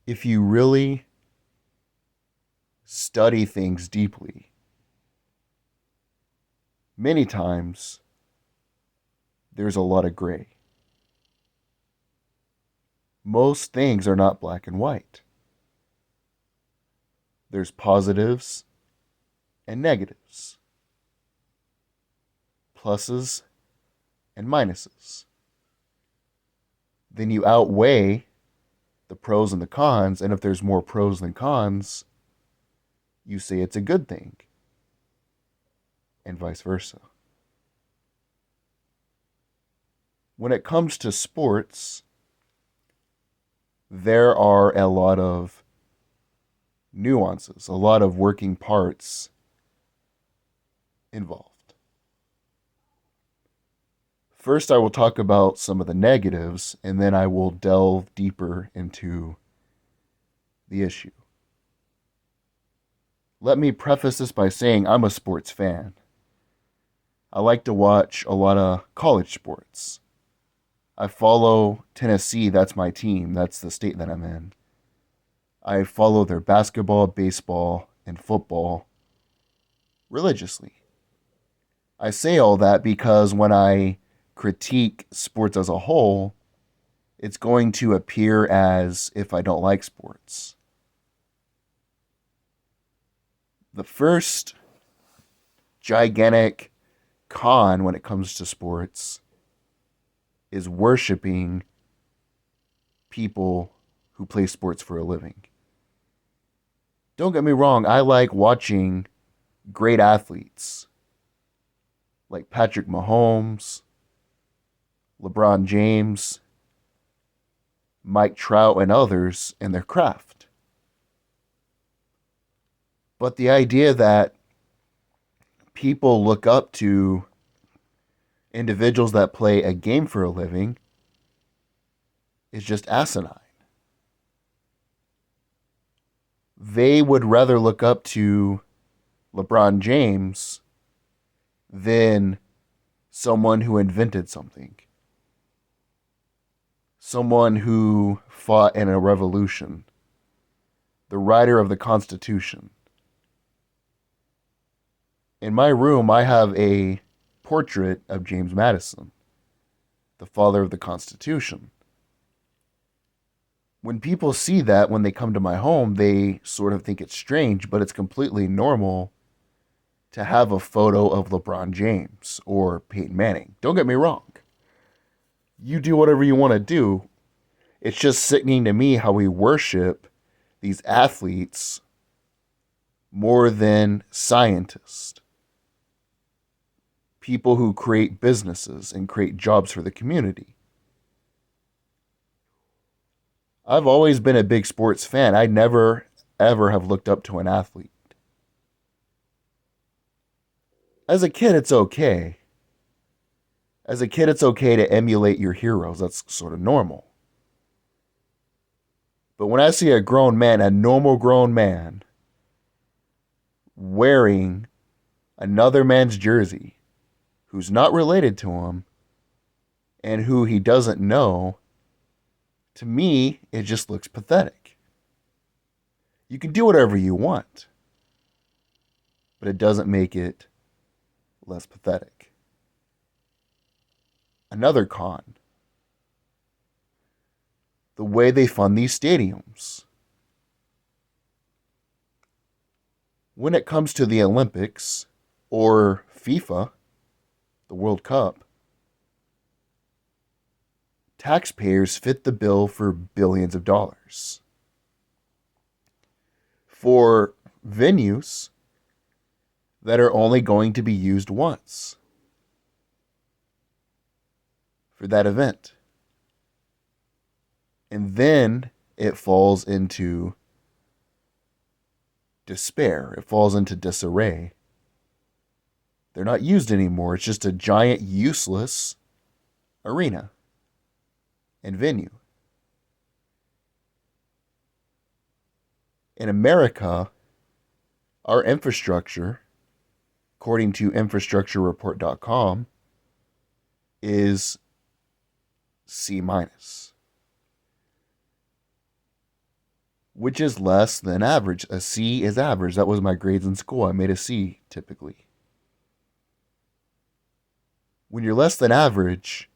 if you really study things deeply, many times there's a lot of gray. Most things are not black and white. There's positives and negatives, pluses and minuses. Then you outweigh the pros and the cons, and if there's more pros than cons, you say it's a good thing, and vice versa. When it comes to sports, there are a lot of nuances, a lot of working parts involved. First, I will talk about some of the negatives, and then I will delve deeper into the issue. Let me preface this by saying I'm a sports fan. I like to watch a lot of college sports. I follow Tennessee, that's my team, that's the state that I'm in. I follow their basketball, baseball, and football religiously. I say all that because when I critique sports as a whole, it's going to appear as if I don't like sports. The first gigantic con when it comes to sports is worshiping people who play sports for a living. Don't get me wrong, I like watching great athletes like Patrick Mahomes, LeBron James, Mike Trout, and others in their craft. But the idea that people look up to individuals that play a game for a living is just asinine. They would rather look up to LeBron James than someone who invented something, someone who fought in a revolution, the writer of the Constitution. In my room, I have a portrait of James Madison, the father of the Constitution. When people see that, when they come to my home, they sort of think it's strange, but it's completely normal to have a photo of LeBron James or Peyton Manning. Don't get me wrong. You do whatever you want to do. It's just sickening to me how we worship these athletes more than scientists, people who create businesses and create jobs for the community. I've always been a big sports fan. I never, ever have looked up to an athlete. As a kid, it's okay. As a kid, it's okay to emulate your heroes. That's sort of normal. But when I see a grown man, a normal grown man, wearing another man's jersey, who's not related to him, and who he doesn't know, to me, it just looks pathetic. You can do whatever you want, but it doesn't make it less pathetic. Another con, the way they fund these stadiums. When it comes to the Olympics or FIFA, the World Cup, taxpayers fit the bill for billions of dollars. For venues that are only going to be used once for that event. And then it falls into despair. It falls into disarray. They're not used anymore. It's just a giant, useless arena and venue. In America, our infrastructure, according to infrastructurereport.com, is C minus. which is less than average. A C is average. That was my grades in school. I made a C typically. When you're less than average,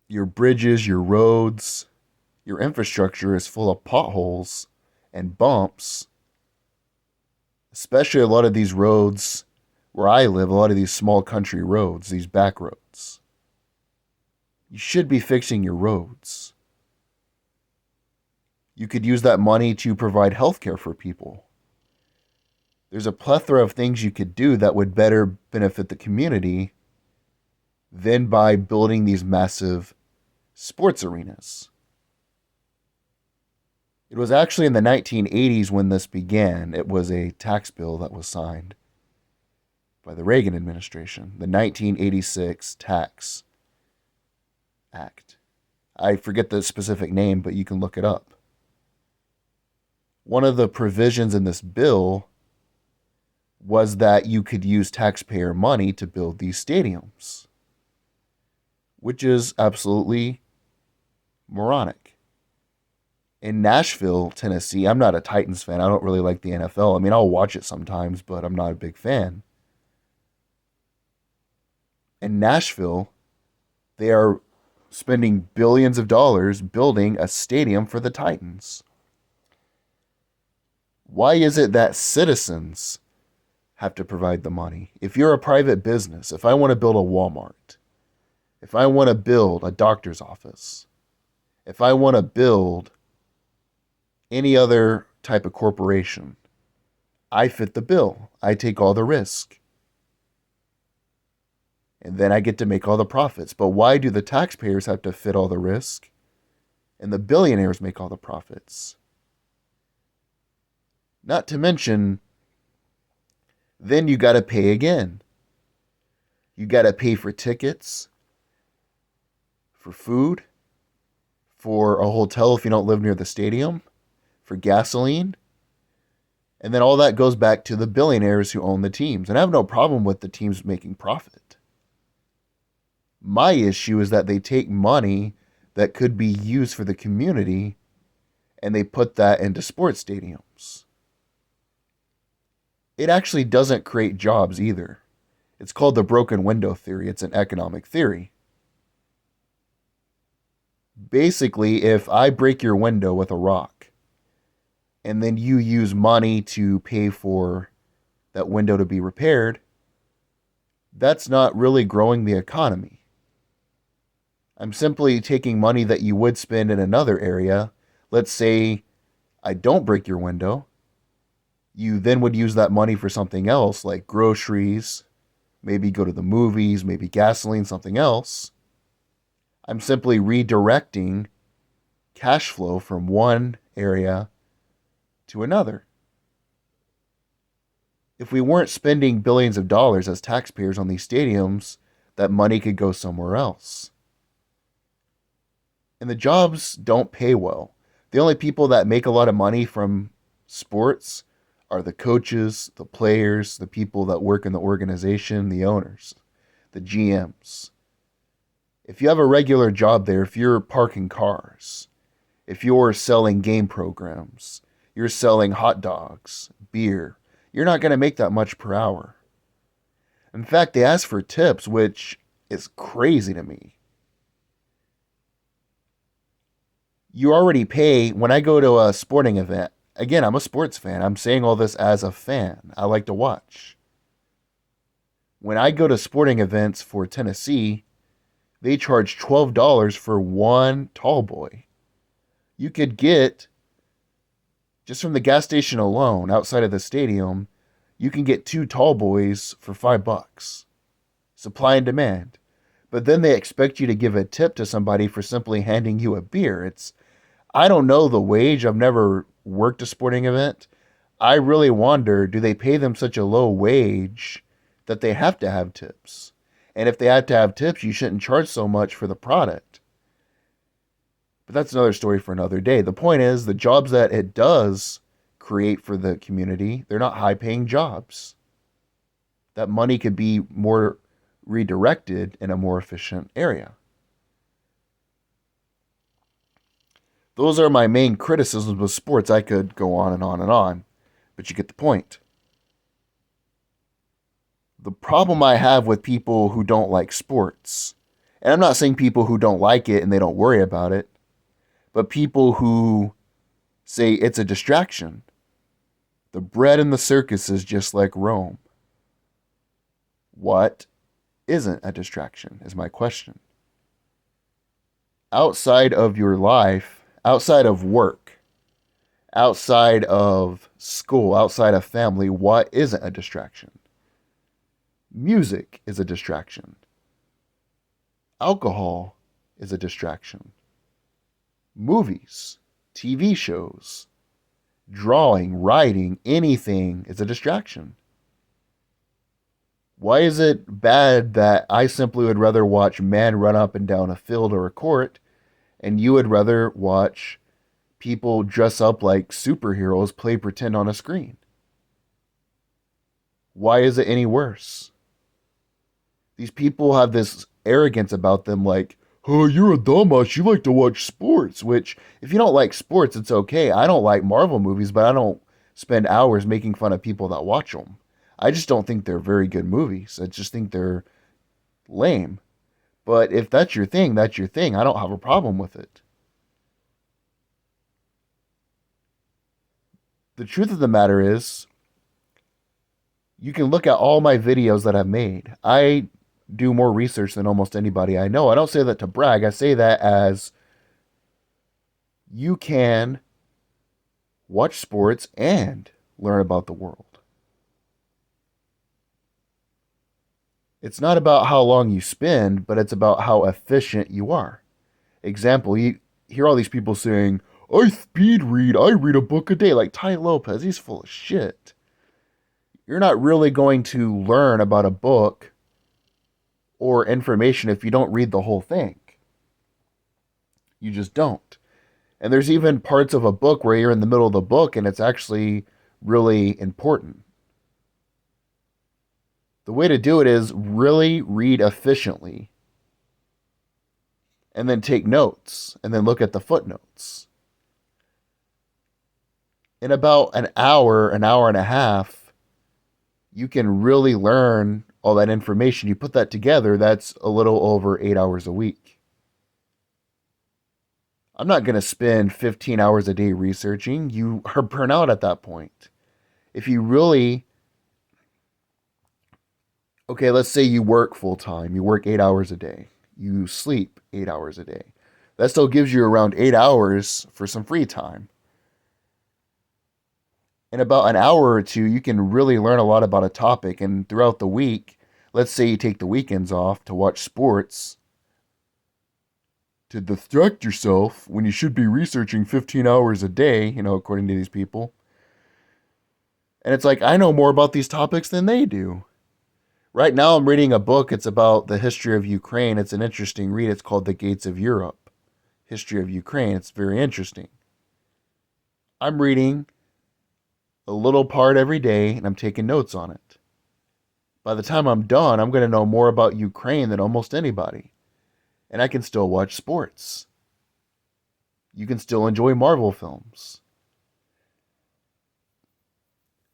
your bridges, your roads, your infrastructure is full of potholes and bumps, especially a lot of these roads where I live, a lot of these small country roads, these back roads. You should be fixing your roads. You could use that money to provide health care for people. There's a plethora of things you could do that would better benefit the community than by building these massive sports arenas. It was actually in the 1980s when this began. It was a tax bill that was signed by the Reagan administration, the 1986 Tax Act. I forget the specific name, but you can look it up. One of the provisions in this bill was that you could use taxpayer money to build these stadiums, which is absolutely moronic. In Nashville, Tennessee, I'm not a Titans fan. I don't really like the NFL. I mean, I'll watch it sometimes, but I'm not a big fan. In Nashville, they are spending billions of dollars building a stadium for the Titans. Why is it that citizens have to provide the money? If you're a private business, if I want to build a Walmart, if I want to build a doctor's office, if I want to build any other type of corporation, I fit the bill. I take all the risk. And then I get to make all the profits. But why do the taxpayers have to fit all the risk and the billionaires make all the profits? Not to mention, then you got to pay again. You got to pay for tickets, for food, for a hotel if you don't live near the stadium, for gasoline. And then all that goes back to the billionaires who own the teams. And I have no problem with the teams making profit. My issue is that they take money that could be used for the community and they put that into sports stadiums. It actually doesn't create jobs either. It's called the broken window theory. It's an economic theory. Basically, if I break your window with a rock and then you use money to pay for that window to be repaired, that's not really growing the economy. I'm simply taking money that you would spend in another area. Let's say I don't break your window. You then would use that money for something else like groceries, maybe go to the movies, maybe gasoline, something else. I'm simply redirecting cash flow from one area to another. If we weren't spending billions of dollars as taxpayers on these stadiums, that money could go somewhere else. And the jobs don't pay well. The only people that make a lot of money from sports are the coaches, the players, the people that work in the organization, the owners, the GMs. If you have a regular job there, if you're parking cars, if you're selling game programs, you're selling hot dogs, beer, you're not going to make that much per hour. In fact, they ask for tips, which is crazy to me. You already pay, when I go to a sporting event, again, I'm a sports fan. I'm saying all this as a fan. I like to watch. When I go to sporting events for Tennessee, they charge $12 for one tall boy. You could get, just from the gas station alone, outside of the stadium, you can get two tall boys for $5. Supply and demand. But then they expect you to give a tip to somebody for simply handing you a beer. I don't know the wage. I've never worked a sporting event. I really wonder, do they pay them such a low wage that they have to have tips? And if they had to have tips, you shouldn't charge so much for the product. But that's another story for another day. The point is, the jobs that it does create for the community, they're not high-paying jobs. That money could be more redirected in a more efficient area. Those are my main criticisms of sports. I could go on and on and on, but you get the point. The problem I have with people who don't like sports, and I'm not saying people who don't like it and they don't worry about it, but people who say it's a distraction. The bread in the circus is just like Rome. What isn't a distraction, is my question. Outside of your life, outside of work, outside of school, outside of family, what isn't a distraction? Music is a distraction. Alcohol is a distraction. Movies, TV shows, drawing, writing, anything is a distraction. Why is it bad that I simply would rather watch men run up and down a field or a court, and you would rather watch people dress up like superheroes play pretend on a screen? Why is it any worse? These people have this arrogance about them like, oh, you're a dumbass, you like to watch sports, which, if you don't like sports, it's okay. I don't like Marvel movies, but I don't spend hours making fun of people that watch them. I just don't think they're very good movies. I just think they're lame. But if that's your thing, that's your thing. I don't have a problem with it. The truth of the matter is, you can look at all my videos that I've made. I do more research than almost anybody I know. I don't say that to brag. I say that as you can watch sports and learn about the world. It's not about how long you spend, but it's about how efficient you are. Example, you hear all these people saying, I speed read, I read a book a day. Like Tai Lopez, he's full of shit. You're not really going to learn about a book or information if you don't read the whole thing. You just don't. And there's even parts of a book where you're in the middle of the book and it's actually really important. The way to do it is really read efficiently and then take notes and then look at the footnotes. In about an hour and a half, you can really learn all that information. You put that together, that's a little over 8 hours a week. I'm not going to spend 15 hours a day researching. You are burnt out at that point. If you really, okay, let's say you work full time. You work 8 hours a day. You sleep 8 hours a day. That still gives you around 8 hours for some free time. In about an hour or two, you can really learn a lot about a topic. And throughout the week, let's say you take the weekends off to watch sports, to distract yourself when you should be researching 15 hours a day, according to these people. And it's like, I know more about these topics than they do. Right now, I'm reading a book. It's about the history of Ukraine. It's an interesting read. It's called The Gates of Europe. History of Ukraine. It's very interesting. I'm reading a little part every day, and I'm taking notes on it. By the time I'm done, I'm going to know more about Ukraine than almost anybody. And I can still watch sports. You can still enjoy Marvel films.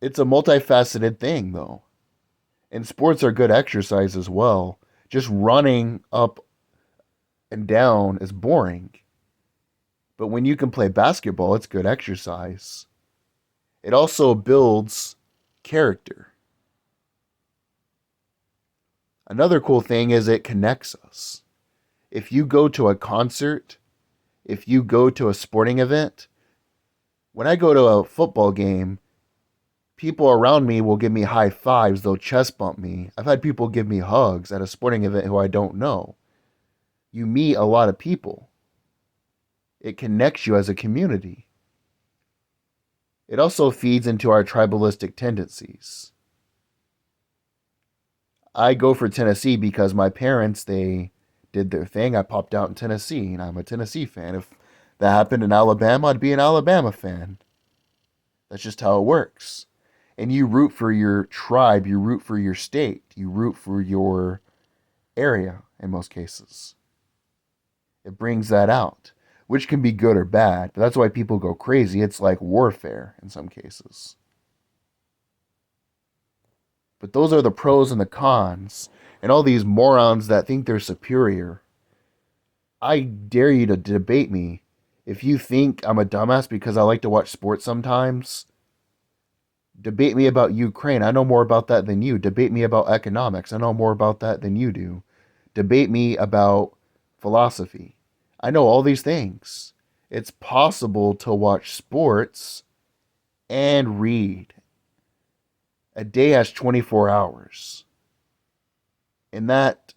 It's a multifaceted thing, though. And sports are good exercise as well. Just running up and down is boring. But when you can play basketball, it's good exercise. It also builds character. Another cool thing is it connects us. If you go to a concert, if you go to a sporting event, when I go to a football game, people around me will give me high fives, they'll chest bump me. I've had people give me hugs at a sporting event who I don't know. You meet a lot of people. It connects you as a community. It also feeds into our tribalistic tendencies. I go for Tennessee because my parents, they did their thing. I popped out in Tennessee, and I'm a Tennessee fan. If that happened in Alabama, I'd be an Alabama fan. That's just how it works. And you root for your tribe, you root for your state, you root for your area in most cases. It brings that out. which can be good or bad. But that's why people go crazy. It's like warfare in some cases. But those are the pros and the cons. And all these morons that think they're superior. I dare you to debate me. If you think I'm a dumbass because I like to watch sports sometimes, debate me about Ukraine. I know more about that than you. Debate me about economics. I know more about that than you do. Debate me about philosophy. I know all these things. It's possible to watch sports and read. A day has 24 hours. In that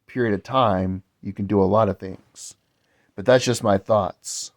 period of time, you can do a lot of things. But that's just my thoughts.